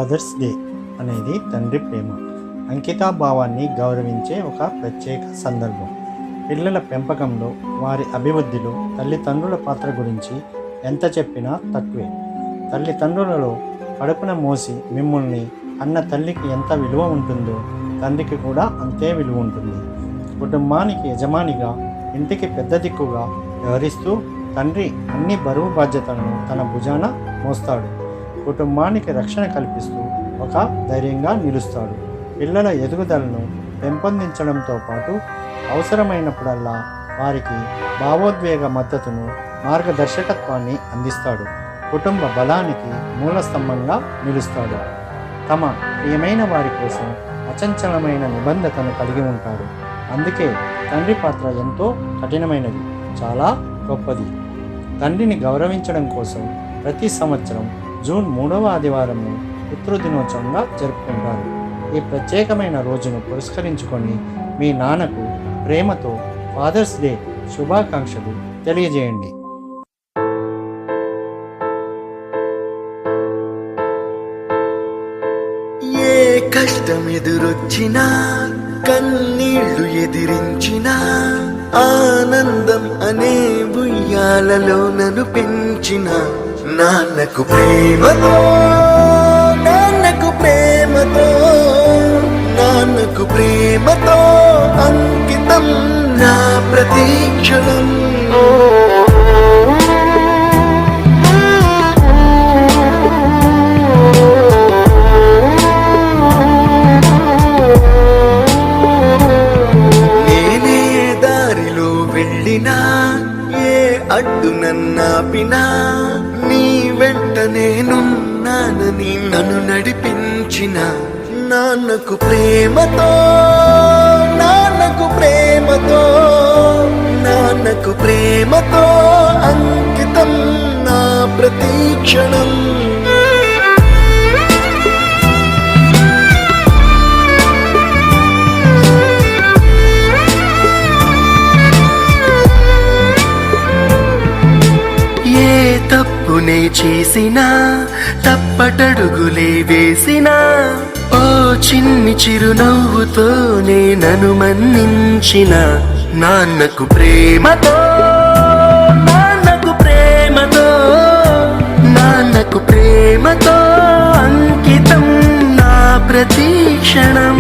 Fathers day అనేది తండ్రి ప్రేమ, అంకితాభావాన్ని గౌరవించే ఒక ప్రత్యేక సందర్భం. పిల్లల పెంపకంలో వారి అభివృద్ధిలో తల్లిదండ్రుల పాత్ర గురించి ఎంత చెప్పినా తక్కువే. తల్లిదండ్రులలో కడుపున మోసి మిమ్మల్ని అన్న తల్లికి ఎంత విలువ ఉంటుందో తండ్రికి కూడా అంతే విలువ ఉంటుంది. కుటుంబానికి యజమానిగా, ఇంటికి పెద్ద దిక్కుగా వ్యవహరిస్తూ తండ్రి అన్ని బరువు బాధ్యతలను తన భుజాన మోస్తాడు. కుటుంబానికి రక్షణ కల్పిస్తూ ఒక ధైర్యంగా నిలుస్తాడు. పిల్లల ఎదుగుదలను పెంపొందించడంతో పాటు అవసరమైనప్పుడల్లా వారికి భావోద్వేగ మద్దతును, మార్గదర్శకత్వాన్ని అందిస్తాడు. కుటుంబ బలానికి మూలస్తంభంగా నిలుస్తాడు. తమ ప్రియమైన వారి కోసం అచంచలమైన నిబంధతను కలిగి ఉంటాడు. అందుకే తండ్రి పాత్ర ఎంతో కఠినమైనది, చాలా గొప్పది. తండ్రిని గౌరవించడం కోసం ప్రతి సంవత్సరం జూన్ 3వ ఆదివారంను పితృదినోత్సవంగా జరుపుకుంటారు. ఈ ప్రత్యేకమైన రోజును పురస్కరించుకొని మీ నాన్నకు ప్రేమతో ఫాదర్స్ డే శుభాకాంక్షలు తెలియజేయండి. ఏ కష్టం ఎదురొచ్చినా, కన్నీళ్లు ఎదిరించినా, ఆనందం అనే ఉయ్యాలలో నన్ను పెంచిన నాన్నకు ప్రేమతో, నాన్నకు ప్రేమతో, నాన్నకు ప్రేమతో అంకితం నా ప్రతి క్షణం. నేనే దారిలో వెళ్ళినా, ఏ అడ్డు నన్నాపినా, నీ వెంట నేనున్నానని నన్ను నడిపించిన నాన్నకు ప్రేమతో, నాన్నకు ప్రేమతో, నాన్నకు ప్రేమతో అంకితం నా ప్రతి క్షణం. తప్పునే చేసినా, తప్పటడుగులే వేసినా, ఓ చిన్ని చిరునవ్వుతోనే నన్ను మన్నించిన నాన్నకు ప్రేమతో, నాన్నకు ప్రేమతో, నాన్నకు ప్రేమతో అంకితం నా ప్రతి క్షణం.